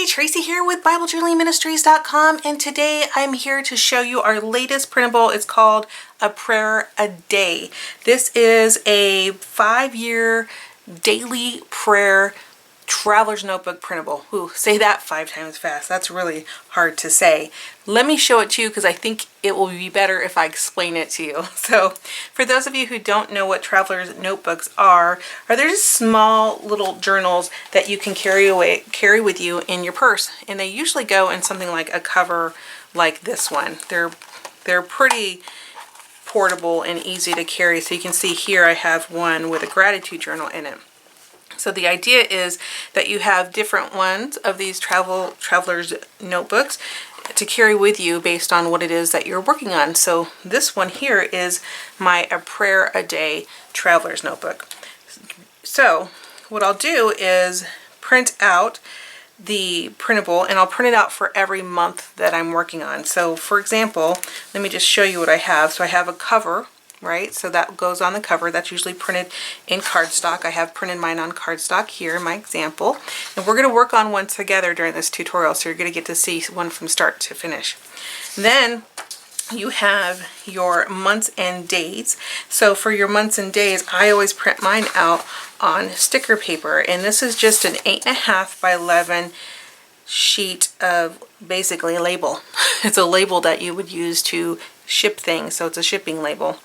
Tracy here with BibleJournalingMinistries.com, and today I'm here to show you our latest printable. It's called A Prayer a Day. This is a 5-year daily prayer traveler's notebook printable. Ooh, say that 5 times fast. That's really hard to say. Let me show it to you because I think it will be better if I explain it to you. So for those of you who don't know what traveler's notebooks are they're just small little journals that you can carry with you in your purse, and they usually go in something like a cover like this one. They're pretty portable and easy to carry. So you can see here I have one with a gratitude journal in it. So the idea is that you have different ones of these traveler's notebooks to carry with you based on what it is that you're working on. So this one here is my A Prayer a Day traveler's notebook. So what I'll do is print out the printable, and I'll print it out for every month that I'm working on. So for example, let me just show you what I have. So I have a cover, right? So that goes on the cover. That's usually printed in cardstock. I have printed mine on cardstock here in my example. And we're going to work on one together during this tutorial, so you're going to get to see one from start to finish. Then you have your months and days. So for your months and days, I always print mine out on sticker paper. And this is just an 8.5 by 11 sheet of basically a label. It's a label that you would use to ship things, so it's a shipping label.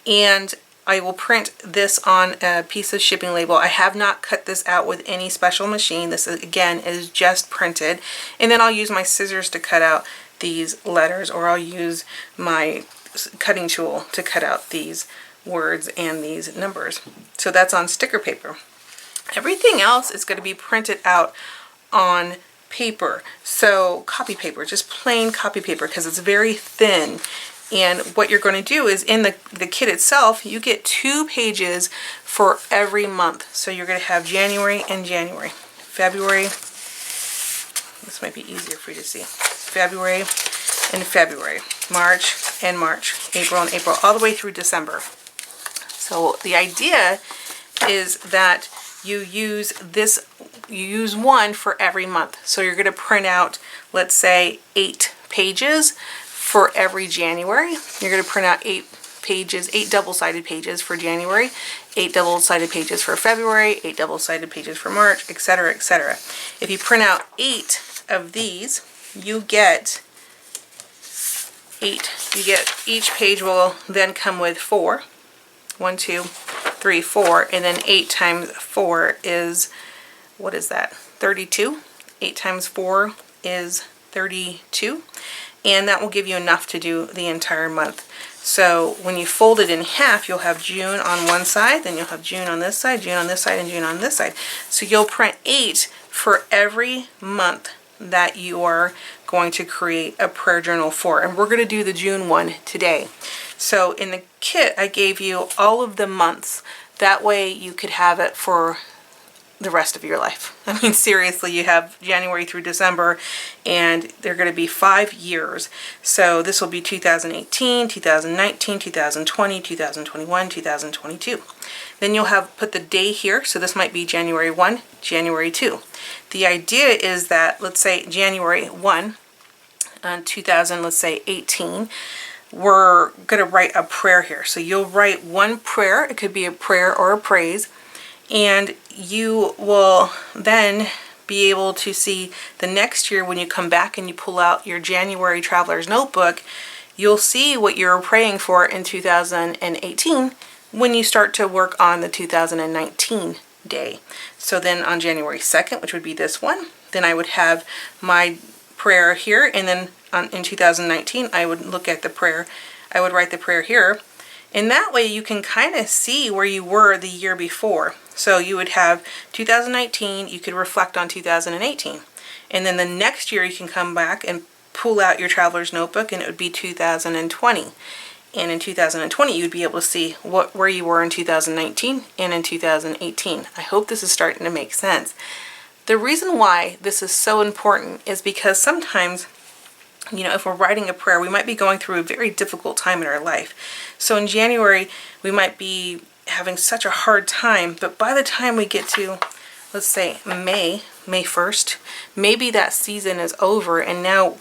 And I will print this on a piece of shipping label. I have not cut this out with any special machine. This is, again, is just printed. And then I'll use my scissors to cut out these letters, or I'll use my cutting tool to cut out these words and these numbers. So that's on sticker paper. Everything else is going to be printed out on paper. So copy paper, just plain copy paper, because it's very thin. And what you're going to do is in the kit itself, you get 2 pages for every month. So you're going to have January and January, February, this might be easier for you to see, February and February, March and March, April and April, all the way through December. So the idea is that you use one for every month. So you're going to print out, let's say, 8 pages for every January. You're going to print out 8 pages, 8 double-sided pages for January, 8 double-sided pages for February, 8 double-sided pages for March, etc., etc. If you print out 8 of these, you get 8. You get, each page will then come with 4. 1, 2, 3, 4, and then 8 times 4 is, what is that? 32. 8 times 4 is 32. And that will give you enough to do the entire month. So when you fold it in half, you'll have June on one side, then you'll have June on this side, June on this side, and June on this side. So you'll print 8 for every month that you are going to create a prayer journal for. And we're going to do the June one today. So in the kit, I gave you all of the months. That way you could have it for the rest of your life. I mean, seriously, you have January through December, and they're going to be 5 years. So this will be 2018, 2019, 2020, 2021, 2022. Then you'll have put the day here. So this might be January 1, January 2. The idea is that, let's say January 1, 2018, we're going to write a prayer here. So you'll write one prayer. It could be a prayer or a praise. And you will then be able to see the next year when you come back and you pull out your January Traveler's Notebook, you'll see what you're praying for in 2018 when you start to work on the 2019 day. So then on January 2nd, which would be this one, then I would have my prayer here, and then in 2019 I would look at the prayer, I would write the prayer here. And that way you can kind of see where you were the year before. So you would have 2019, you could reflect on 2018. And then the next year you can come back and pull out your Traveler's Notebook, and it would be 2020. And in 2020 you'd be able to see where you were in 2019 and in 2018. I hope this is starting to make sense. The reason why this is so important is because sometimes, you know, if we're writing a prayer, we might be going through a very difficult time in our life. So in January, we might be having such a hard time, but by the time we get to, let's say, May, May 1st, maybe that season is over and now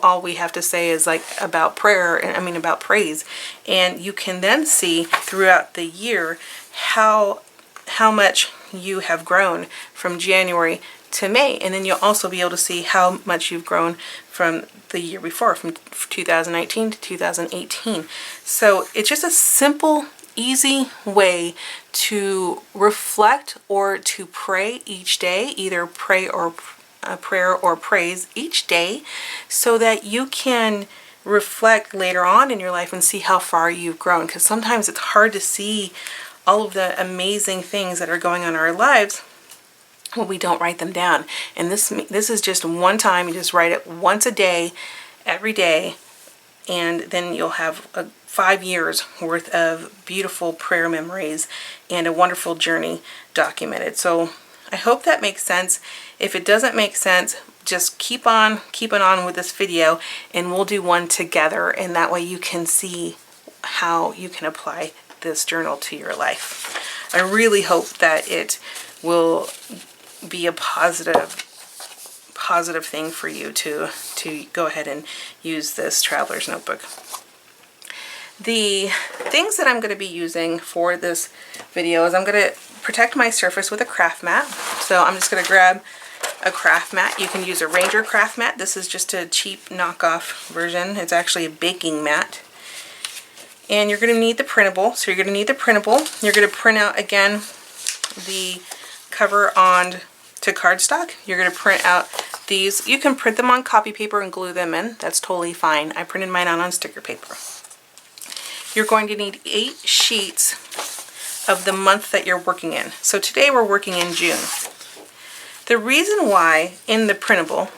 all we have to say is like about prayer, and I mean about praise, and you can then see throughout the year how much you have grown from January to May, and then you'll also be able to see how much you've grown from the year before, from 2019 to 2018. So it's just a simple, easy way to reflect or to pray each day, either pray or prayer or praise each day, so that you can reflect later on in your life and see how far you've grown, because sometimes it's hard to see all of the amazing things that are going on in our lives when we don't write them down. And this is just one time. You just write it once a day, every day, and then you'll have 5 years worth of beautiful prayer memories and a wonderful journey documented. So I hope that makes sense. If it doesn't make sense, just keep on keeping on with this video, and we'll do one together, and that way you can see how you can apply this journal to your life. I really hope that it will be a positive thing for you to go ahead and use this traveler's notebook. The things that I'm going to be using for this video is I'm going to protect my surface with a craft mat. So I'm just going to grab a craft mat. You can use a Ranger craft mat. This is just a cheap knockoff version. It's actually a baking mat. And you're going to need the printable. So you're going to need the printable. You're going to print out again the cover on to cardstock. You're going to print out these. You can print them on copy paper and glue them in. That's totally fine. I printed mine out on sticker paper. You're going to need 8 sheets of the month that you're working in. So today we're working in June. The reason why in the printable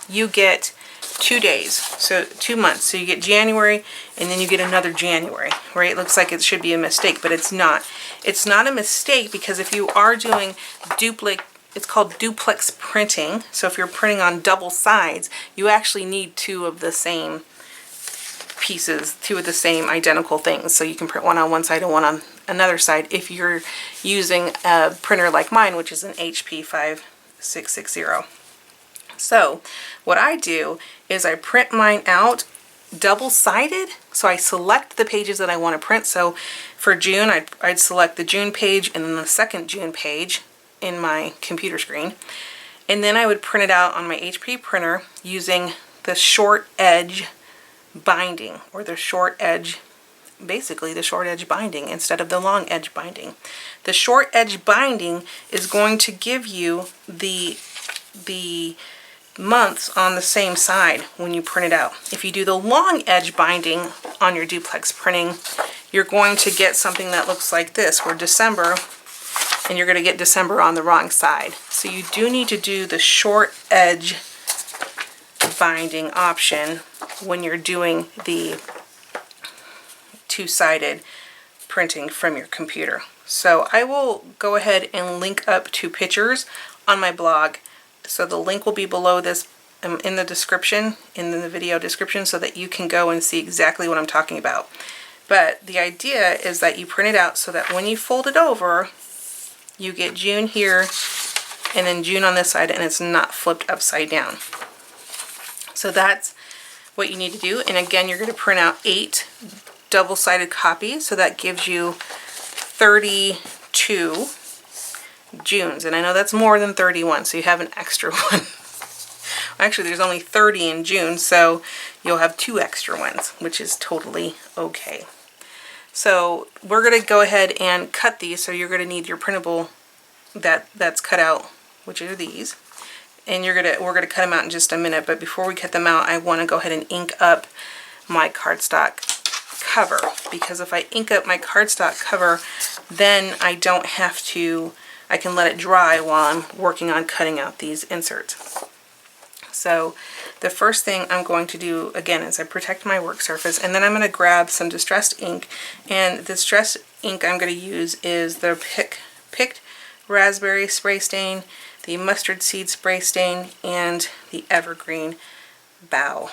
you get 2 days, so 2 months. So you get January and then you get another January, right? It looks like it should be a mistake, but it's not. It's not a mistake because if you are doing it's called duplex printing. So if you're printing on double sides, you actually need 2 of the same pieces, 2 of the same identical things. So you can print one on one side and one on another side if you're using a printer like mine, which is an HP 5660. So what I do is I print mine out double-sided. So I select the pages that I want to print. So for June, I'd select the June page and then the second June page in my computer screen. And then I would print it out on my HP printer using the short edge binding, or the short edge, basically the short edge binding instead of the long edge binding. The short edge binding is going to give you the months on the same side when you print it out. If you do the long edge binding on your duplex printing, you're going to get something that looks like this, where December, and you're going to get December on the wrong side. So you do need to do the short edge binding option when you're doing the 2-sided printing from your computer. So I will go ahead and link up 2 pictures on my blog. So the link will be below this in the description, in the video description, so that you can go and see exactly what I'm talking about. But the idea is that you print it out so that when you fold it over, you get June here and then June on this side, and it's not flipped upside down. So that's what you need to do. And again, you're going to print out 8 double-sided copies, so that gives you 32 Junes. And I know that's more than 31, so you have an extra one. Actually, there's only 30 in June, so you'll have 2 extra ones, which is totally okay. So we're going to go ahead and cut these. So you're going to need your printable that's cut out, which are these. And we're gonna cut them out in just a minute, but before we cut them out, I want to go ahead and ink up my cardstock cover, because if I ink up my cardstock cover, then I don't have to, I can let it dry while I'm working on cutting out these inserts. So the first thing I'm going to do again is I protect my work surface, and then I'm going to grab some distressed ink, and the distressed ink I'm going to use is the picked raspberry spray stain, the mustard seed spray stain, and the evergreen bow.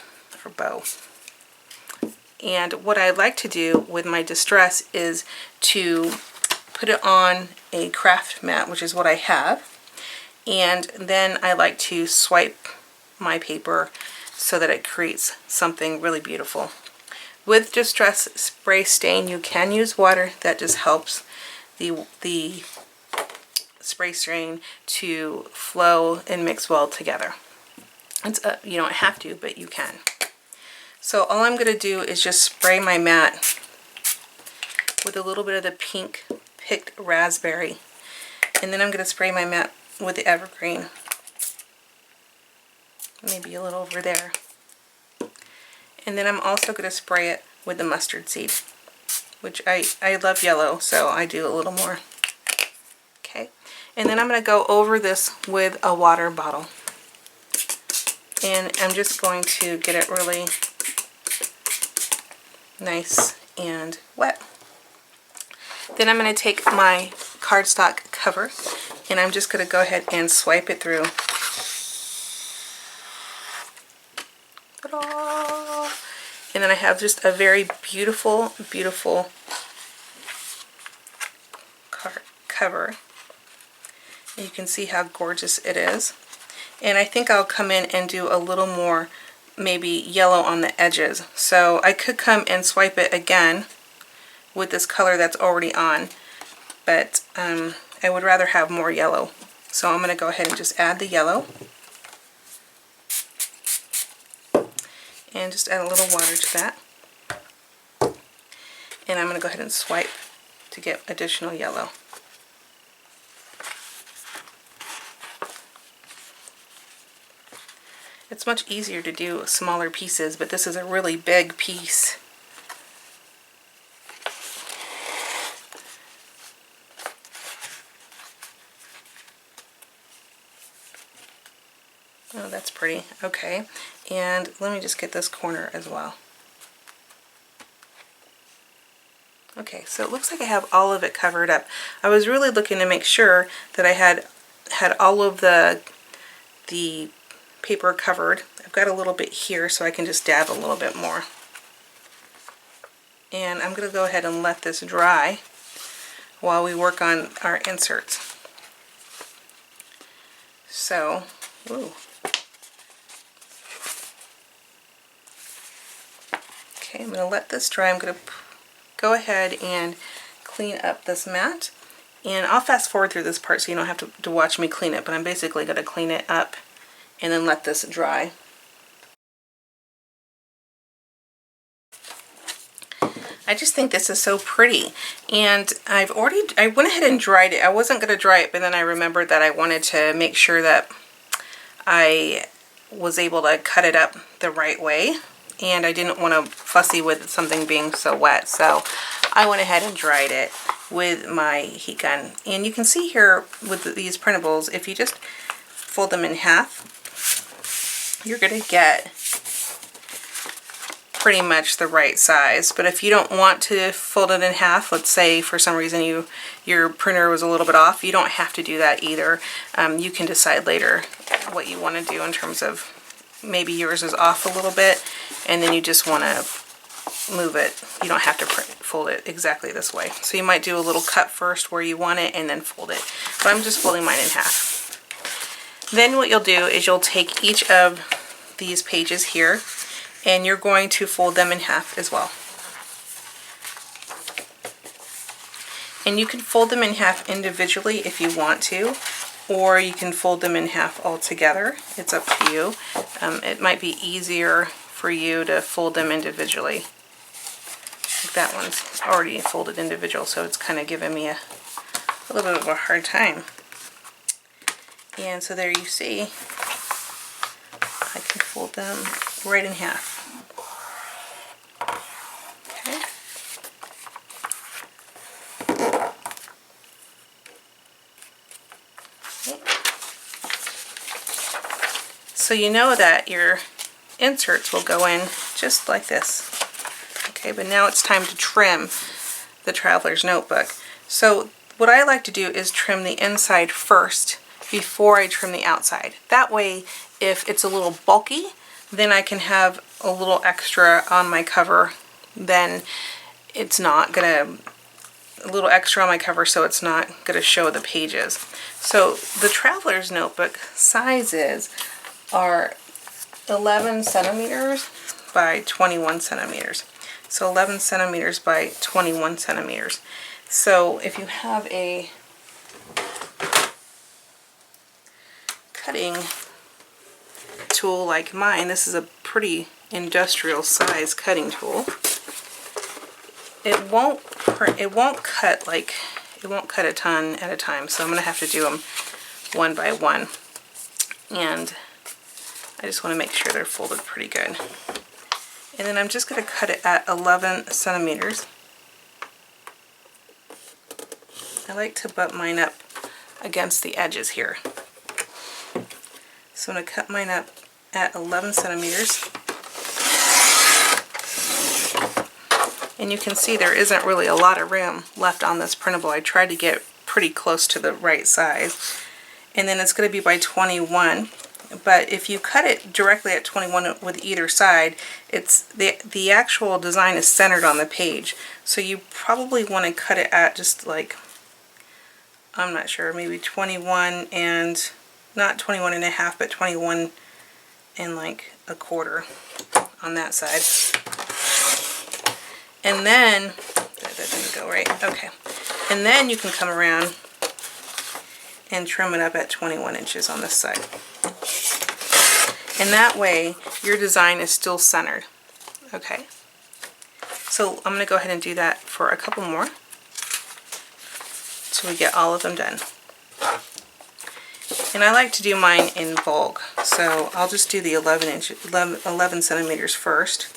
And what I like to do with my distress is to put it on a craft mat, which is what I have, And then I like to swipe my paper so that it creates something really beautiful. With Distress Spray Stain, you can use water. That just helps the spray stain to flow and mix well together. It's you don't have to, but you can. So all I'm going to do is just spray my mat with a little bit of the pink picked raspberry. And then I'm going to spray my mat with the evergreen. Maybe a little over there. And then I'm also going to spray it with the mustard seed, which I love yellow, so I do a little more. Okay. And then I'm going to go over this with a water bottle. And I'm just going to get it really nice and wet. Then I'm going to take my cardstock cover and I'm just going to go ahead and swipe it through. Ta-da! And then I have just a very beautiful, beautiful card cover. And you can see how gorgeous it is. And I think I'll come in and do a little more maybe yellow on the edges. So I could come and swipe it again with this color that's already on, but I would rather have more yellow. So I'm going to go ahead and just add the yellow and just add a little water to that. And I'm going to go ahead and swipe to get additional yellow. It's much easier to do smaller pieces, but this is a really big piece. Oh, that's pretty. Okay, and let me just get this corner as well. Okay, so it looks like I have all of it covered up. I was really looking to make sure that I had all of the paper covered. I've got a little bit here, so I can just dab a little bit more. And I'm going to go ahead and let this dry while we work on our inserts. So, ooh. Okay, I'm going to let this dry. I'm going to go ahead and clean up this mat. And I'll fast forward through this part so you don't have to watch me clean it, but I'm basically going to clean it up and then let this dry. I just think this is so pretty, and I went ahead and dried it. I wasn't going to dry it, but then I remembered that I wanted to make sure that I was able to cut it up the right way, and I didn't want to fussy with something being so wet, so I went ahead and dried it with my heat gun. And you can see here with these printables, if you just fold them in half, you're going to get pretty much the right size. But if you don't want to fold it in half, let's say for some reason your printer was a little bit off, you don't have to do that either. You can decide later what you want to do in terms of maybe yours is off a little bit and then you just want to move it. You don't have to fold it exactly this way. So you might do a little cut first where you want it and then fold it. But I'm just folding mine in half. Then what you'll do is you'll take each of these pages here and you're going to fold them in half as well. And you can fold them in half individually if you want to, or you can fold them in half all together. It's up to you. It might be easier for you to fold them individually. Like that one's already folded individual, so it's kind of giving me a little bit of a hard time. And so there you see, I can fold them right in half. Okay. So you know that your inserts will go in just like this. Okay, but now it's time to trim the Traveler's Notebook. So what I like to do is trim the inside first before I trim the outside. That way, if it's a little bulky, then I can have a little extra on my cover. Then it's not gonna a little extra on my cover so it's not going to show the pages. So the Traveler's Notebook sizes are 11 centimeters by 21 centimeters. So 11 centimeters by 21 centimeters. So if you have a cutting tool like mine, this is a pretty industrial size cutting tool. It won't cut a ton at a time, so I'm going to have to do them one by one. And I just want to make sure they're folded pretty good. And then I'm just going to cut it at 11 centimeters. I like to butt mine up against the edges here. So I'm going to cut mine up at 11 centimeters. And you can see there isn't really a lot of room left on this printable. I tried to get pretty close to the right size. And then it's going to be by 21. But if you cut it directly at 21 with either side, it's the actual design is centered on the page. So you probably want to cut it at just like, I'm not sure, maybe 21 and, not 21 and a half, but 21 and like a quarter on that side. And then, that didn't go right, okay. And then you can come around and trim it up at 21 inches on this side. And that way, your design is still centered. Okay. So I'm going to go ahead and do that for a couple more, so we get all of them done. And I like to do mine in bulk, so I'll just do the 11 centimeters first.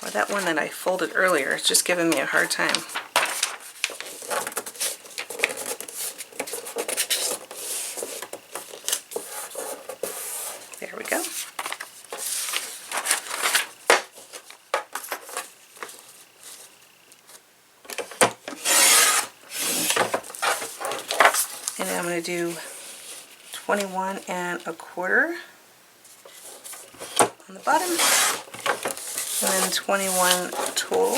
Well, that one that I folded earlier is just giving me a hard time. There we go. And then I'm going to do 21 and a quarter on the bottom, and then 21 total,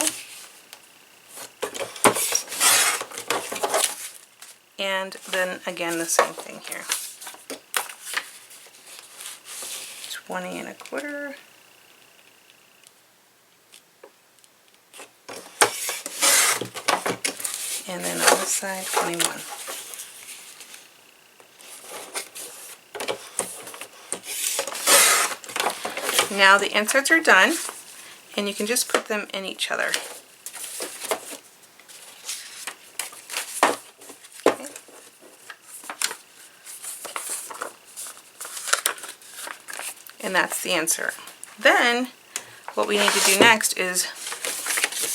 and then again the same thing here, 20 and a quarter, and then on this side 21. Now the inserts are done, and you can just put them in each other. Okay. And that's the insert. Then what we need to do next is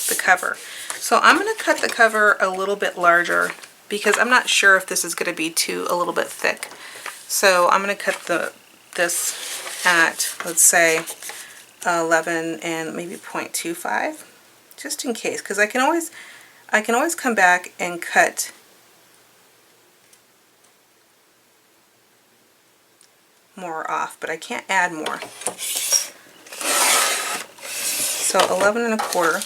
the cover. So I'm going to cut the cover a little bit larger because I'm not sure if this is going to be a little bit thick. So I'm going to cut this at, let's say, 11 and maybe 0.25, just in case, because I can always come back and cut more off, but I can't add more. So 11 and a quarter,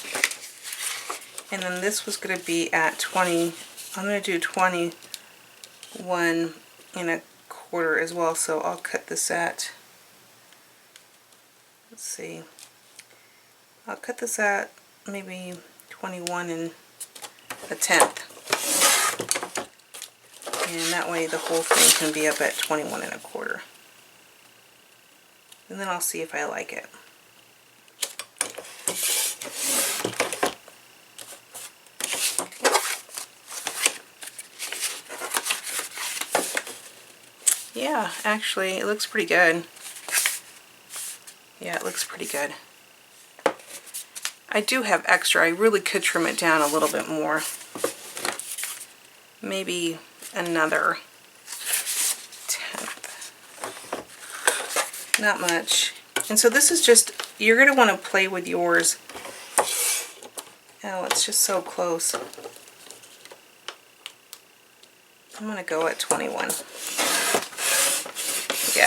and then this was going to be at 20. I'm going to do 21 and a quarter as well, so I'll cut this at, let's see, I'll cut this at maybe 21 and a tenth. And that way the whole thing can be up at 21 and a quarter. And then I'll see if I like it. Yeah, actually, it looks pretty good. Yeah, it looks pretty good. I do have extra. I really could trim it down a little bit more. Maybe another tenth. Not much. And so this is just, you're going to want to play with yours. Oh, it's just so close. I'm going to go at 21.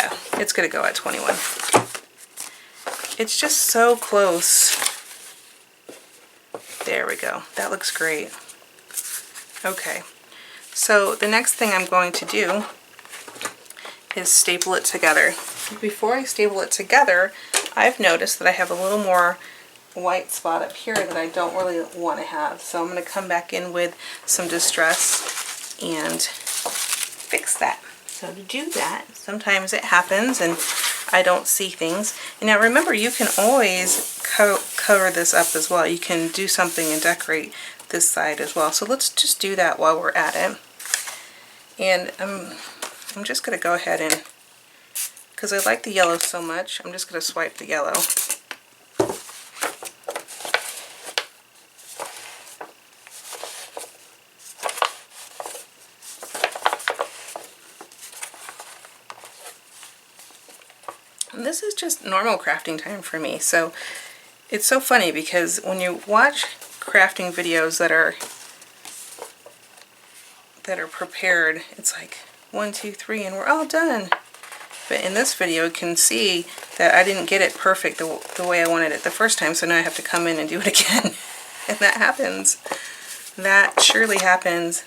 Yeah, it's gonna go at 21. It's just so close. There we go. That looks great. Okay, so the next thing I'm going to do is staple it together. Before I staple it together, I've noticed that I have a little more white spot up here that I don't really want to have. So I'm going to come back in with some Distress and fix that. So to do that, sometimes it happens and I don't see things. And now remember, you can always cover this up as well. You can do something and decorate this side as well. So let's just do that while we're at it. And I'm just going to go ahead and, because I like the yellow so much, I'm just going to swipe the yellow. And this is just normal crafting time for me. So it's so funny because when you watch crafting videos that are prepared, it's like 1, 2, 3 and we're all done. But in this video you can see that I didn't get it perfect the way I wanted it the first time, so now I have to come in and do it again. And that happens. That surely happens.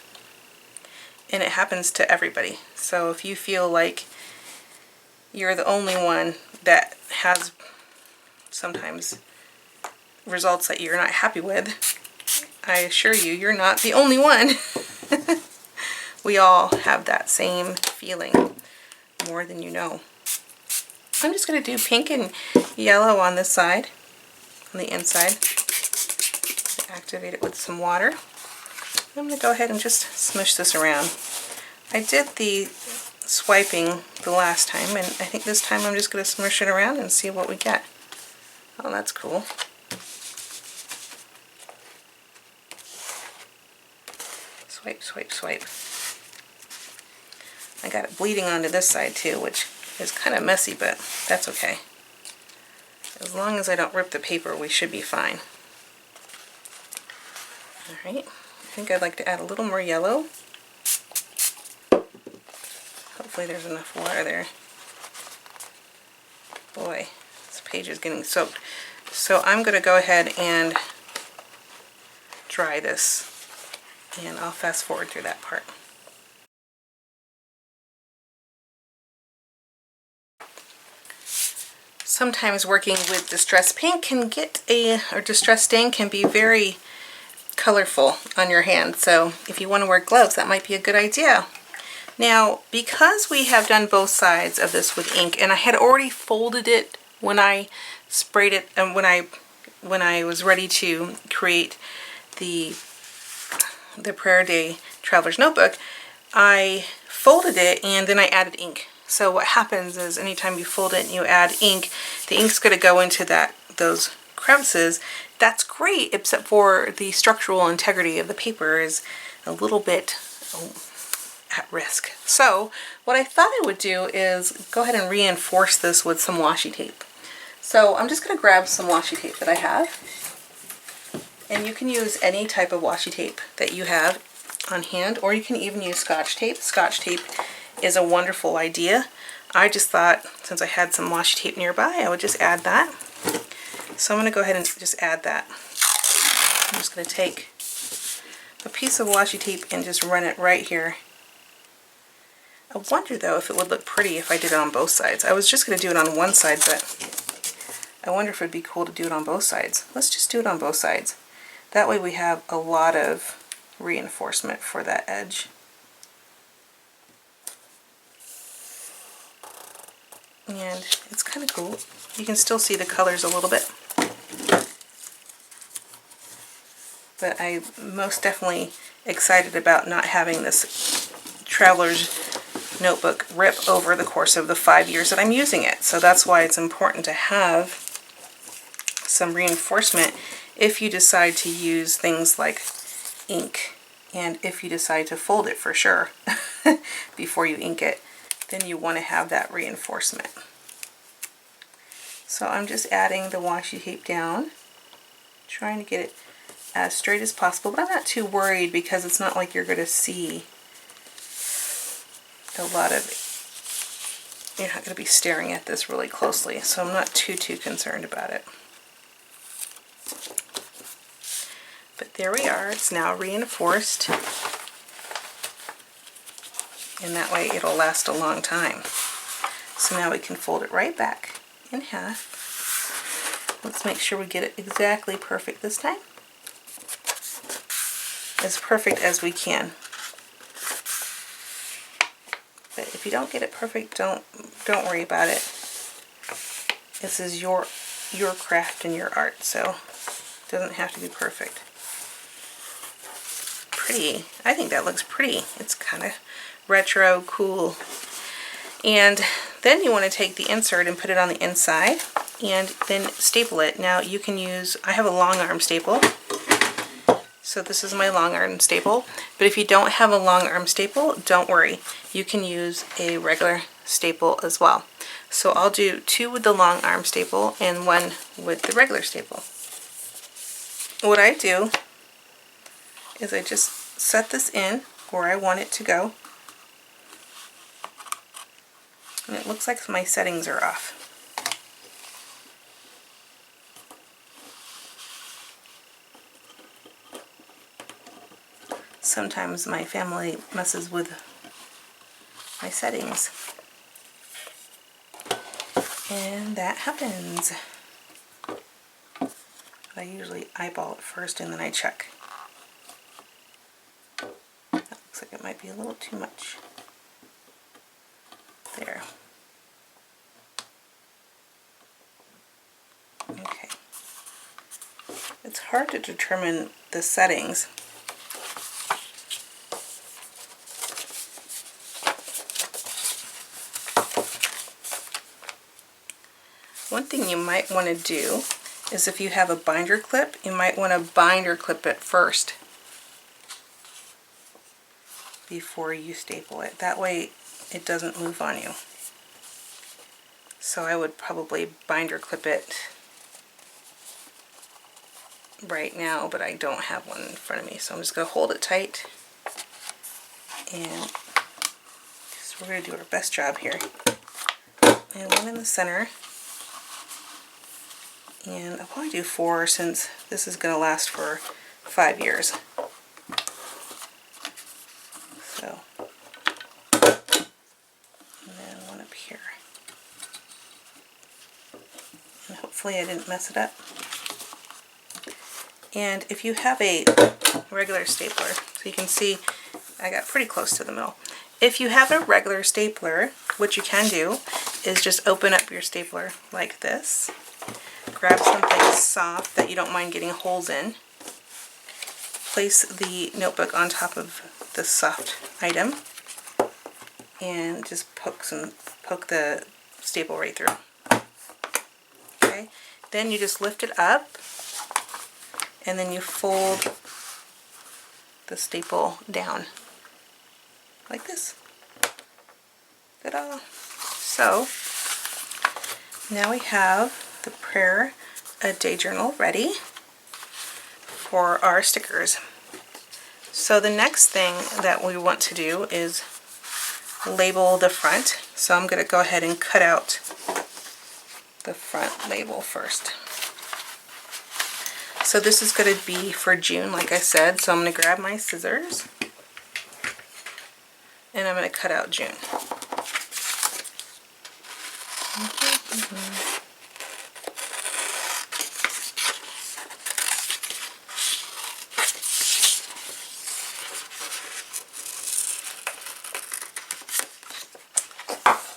And it happens to everybody. So if you feel like you're the only one that has sometimes results that you're not happy with, I assure you, you're not the only one. We all have that same feeling, more than you know. I'm just going to do pink and yellow on this side, on the inside. Activate it with some water. I'm going to go ahead and just smush this around. I did the swiping the last time, and I think this time I'm just going to smush it around and see what we get. Oh, that's cool. Swipe, swipe, swipe. I got it bleeding onto this side too, which is kind of messy, but that's okay. As long as I don't rip the paper, we should be fine. Alright, I think I'd like to add a little more yellow. Hopefully there's enough water there. Boy, this page is getting soaked. So I'm going to go ahead and dry this, and I'll fast forward through that part. Sometimes working with Distress Paint can get or Distress Stain can be very colorful on your hand. So if you want to wear gloves, that might be a good idea. Now, because we have done both sides of this with ink, and I had already folded it when I sprayed it, and when I was ready to create the Prayer Day Traveler's Notebook, I folded it and then I added ink. So what happens is anytime you fold it and you add ink, the ink's going to go into those crevices. That's great, except for the structural integrity of the paper is a little bit at risk. So what I thought I would do is go ahead and reinforce this with some washi tape. So I'm just going to grab some washi tape that I have. And you can use any type of washi tape that you have on hand, or you can even use Scotch tape. Scotch tape is a wonderful idea. I just thought since I had some washi tape nearby, I would just add that. So I'm going to go ahead and just add that. I'm just going to take a piece of washi tape and just run it right here. I wonder though if it would look pretty if I did it on both sides. I was just going to do it on one side, but I wonder if it would be cool to do it on both sides. Let's just do it on both sides. That way we have a lot of reinforcement for that edge. And it's kind of cool. You can still see the colors a little bit. But I'm most definitely excited about not having this Traveler's Notebook rip over the course of the 5 years that I'm using it. So that's why it's important to have some reinforcement if you decide to use things like ink, and if you decide to fold it for sure before you ink it, then you want to have that reinforcement. So I'm just adding the washi tape down, trying to get it as straight as possible, but I'm not too worried because it's not like you're going to see a lot of you're not going to be staring at this really closely, so I'm not too concerned about it. But there we are, it's now reinforced, and that way it'll last a long time. So now we can fold it right back in half. Let's make sure we get it exactly perfect this time. As perfect as we can. But if you don't get it perfect, don't worry about it. This is your craft and your art, so it doesn't have to be perfect. Pretty. I think that looks pretty. It's kind of retro, cool. And then you want to take the insert and put it on the inside and then staple it. Now you can use, I have a long arm staple. So this is my long arm staple, but if you don't have a long arm staple, don't worry. You can use a regular staple as well. So I'll do 2 with the long arm staple and 1 with the regular staple. What I do is I just set this in where I want it to go. And it looks like my settings are off. Sometimes my family messes with my settings. And that happens. I usually eyeball it first and then I check. That looks like it might be a little too much. There. Okay. It's hard to determine the settings. One thing you might want to do is if you have a binder clip, you might want to binder clip it first before you staple it. That way it doesn't move on you. So I would probably binder clip it right now, but I don't have one in front of me. So I'm just going to hold it tight and just, we're going to do our best job here. And 1 in the center. And I'll probably do 4 since this is going to last for 5 years. So, and then 1 up here. And hopefully I didn't mess it up. And if you have a regular stapler, so you can see I got pretty close to the middle. If you have a regular stapler, what you can do is just open up your stapler like this. Grab something soft that you don't mind getting holes in. Place the notebook on top of the soft item and just poke the staple right through. Okay, then you just lift it up and then you fold the staple down like this. Ta-da! So now we have the Prayer a Day journal ready for our stickers. So the next thing that we want to do is label the front. So I'm going to go ahead and cut out the front label first. So this is going to be for June, like I said. So I'm going to grab my scissors and I'm going to cut out June.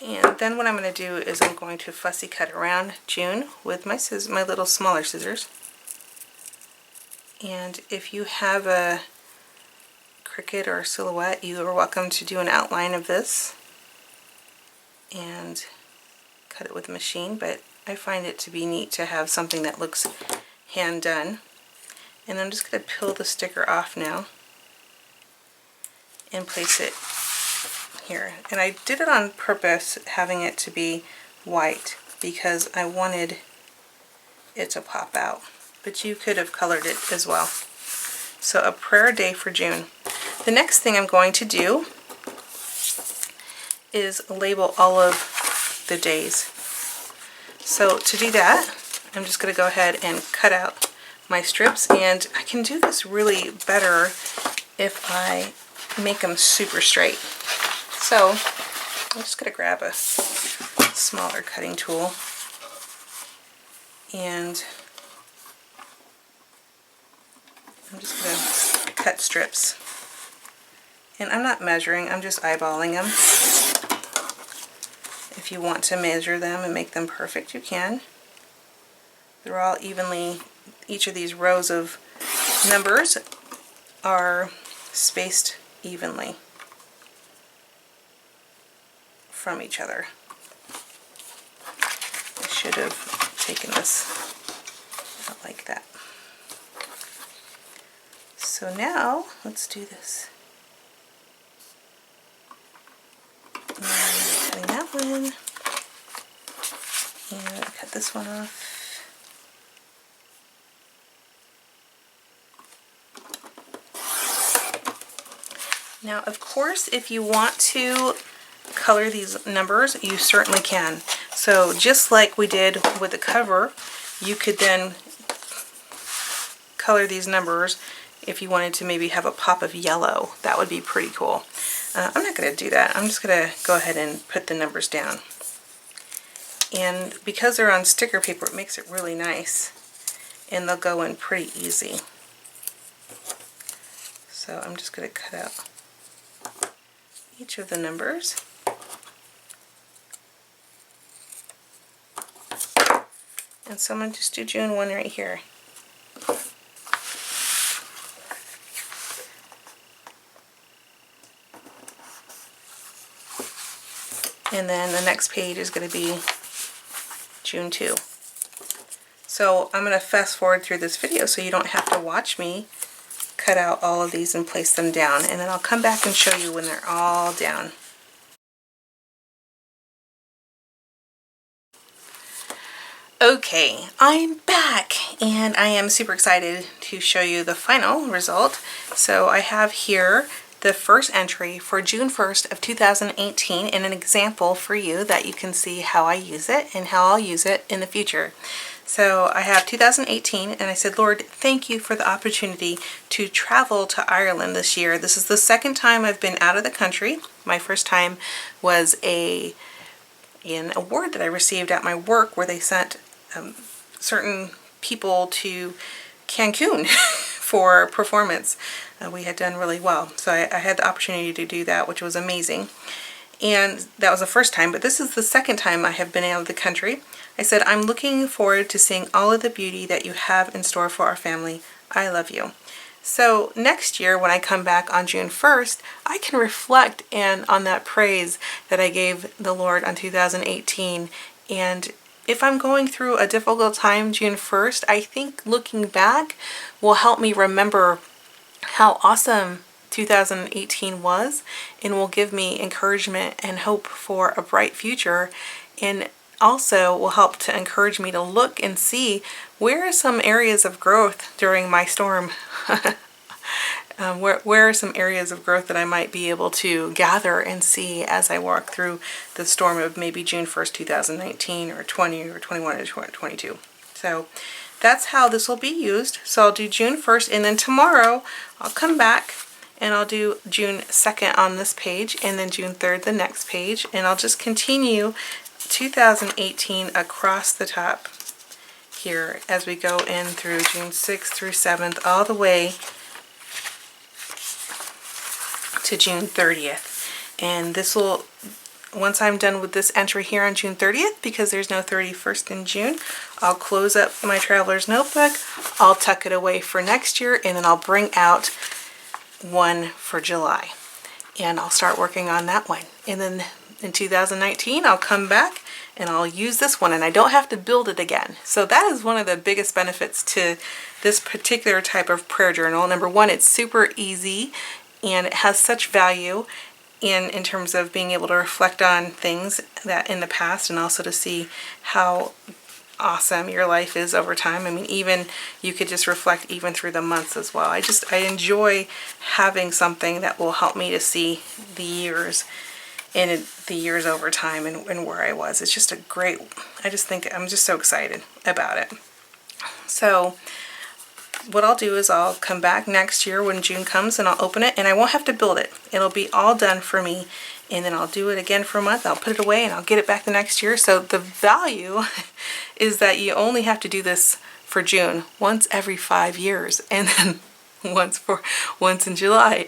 And then what I'm going to do is I'm going to fussy cut around June with my little smaller scissors. And if you have a Cricut or a Silhouette, you are welcome to do an outline of this and cut it with a machine, but I find it to be neat to have something that looks hand done. And I'm just going to peel the sticker off now and place it here. And I did it on purpose, having it to be white, because I wanted it to pop out. But you could have colored it as well. So a prayer day for June. The next thing I'm going to do is label all of the days. So to do that, I'm just going to go ahead and cut out my strips, and I can do this really better if I make them super straight. So I'm just going to grab a smaller cutting tool and I'm just going to cut strips. And I'm not measuring, I'm just eyeballing them. If you want to measure them and make them perfect, you can. They're all evenly, each of these rows of numbers are spaced evenly from each other. I should have taken this out like that. So now, let's do this. Cutting that one, and cut this one off. Now, of course, if you want to color these numbers, you certainly can. So just like we did with the cover, you could then color these numbers if you wanted to maybe have a pop of yellow. That would be pretty cool. I'm not going to do that. I'm just going to go ahead and put the numbers down. And because they're on sticker paper, it makes it really nice. And they'll go in pretty easy. So I'm just going to cut out each of the numbers. And so I'm going to just do June 1 right here. And then the next page is going to be June 2. So I'm going to fast forward through this video so you don't have to watch me cut out all of these and place them down. And then I'll come back and show you when they're all down. Okay, I'm back and I am super excited to show you the final result. So I have here the first entry for June 1st of 2018 and an example for you that you can see how I use it and how I'll use it in the future. So I have 2018 and I said, Lord, thank you for the opportunity to travel to Ireland this year. This is the second time I've been out of the country. My first time was an award that I received at my work where they sent certain people to Cancun for performance. We had done really well. So I had the opportunity to do that, which was amazing. And that was the first time, but this is the second time I have been out of the country. I said, I'm looking forward to seeing all of the beauty that you have in store for our family. I love you. So next year when I come back on June 1st, I can reflect on that praise that I gave the Lord on 2018. And if I'm going through a difficult time June 1st, I think looking back will help me remember how awesome 2018 was and will give me encouragement and hope for a bright future, and also will help to encourage me to look and see where are some areas of growth during my storm. Where are some areas of growth that I might be able to gather and see as I walk through the storm of maybe June 1st, 2019 or 20 or 21 or 22. So that's how this will be used. So I'll do June 1st and then tomorrow I'll come back and I'll do June 2nd on this page and then June 3rd the next page, and I'll just continue 2018 across the top here as we go in through June 6th through 7th all the way to June 30th. And this will, once I'm done with this entry here on June 30th, because there's no 31st in June, I'll close up my traveler's notebook, I'll tuck it away for next year, and then I'll bring out one for July. And I'll start working on that one. And then in 2019, I'll come back and I'll use this one, and I don't have to build it again. So that is one of the biggest benefits to this particular type of prayer journal. Number one, it's super easy and it has such value in terms of being able to reflect on things that in the past, and also to see how awesome your life is over time. I mean, even you could just reflect even through the months as well. I enjoy having something that will help me to see the years the years over time and where I was. It's just I just think I'm just so excited about it. So what I'll do is I'll come back next year when June comes and I'll open it, and I won't have to build it. It'll be all done for me, and then I'll do it again for a month. I'll put it away and I'll get it back the next year. So the value is that you only have to do this for June once every 5 years, and then once in July,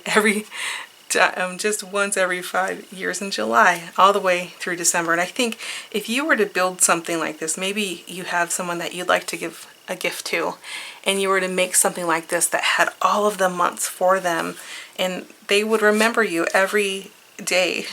just once every 5 years in July, all the way through December. And I think if you were to build something like this, maybe you have someone that you'd like to give a gift to, and you were to make something like this that had all of the months for them, and they would remember you every day.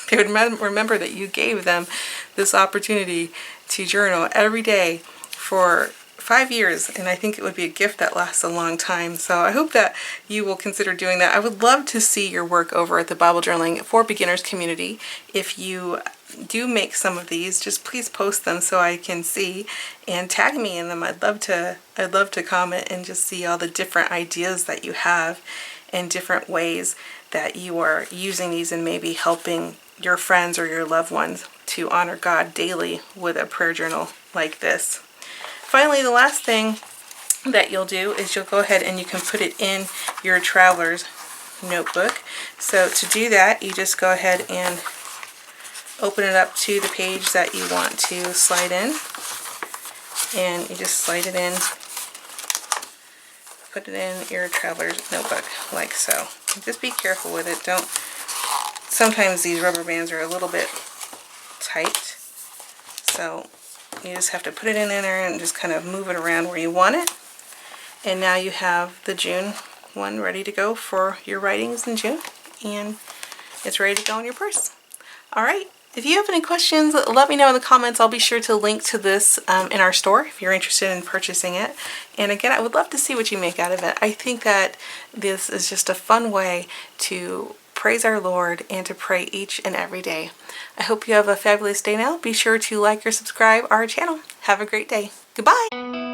They would remember that you gave them this opportunity to journal every day for 5 years, and I think it would be a gift that lasts a long time. So I hope that you will consider doing that. I would love to see your work over at the Bible Journaling for Beginners community. If you do make some of these, just please post them so I can see, and tag me in them. I'd love to comment and just see all the different ideas that you have and different ways that you are using these and maybe helping your friends or your loved ones to honor God daily with a prayer journal like this. Finally, the last thing that you'll do is you'll go ahead and you can put it in your traveler's notebook. So to do that, you just go ahead and open it up to the page that you want to slide in, and you just slide it in, put it in your traveler's notebook like so. Just be careful with it. Sometimes these rubber bands are a little bit tight, so you just have to put it in there and just kind of move it around where you want it. And now you have the June one ready to go for your writings in June, and it's ready to go in your purse. Alright, if you have any questions, let me know in the comments. I'll be sure to link to this in our store if you're interested in purchasing it. And again, I would love to see what you make out of it. I think that this is just a fun way to praise our Lord and to pray each and every day. I hope you have a fabulous day now. Be sure to like or subscribe our channel. Have a great day. Goodbye.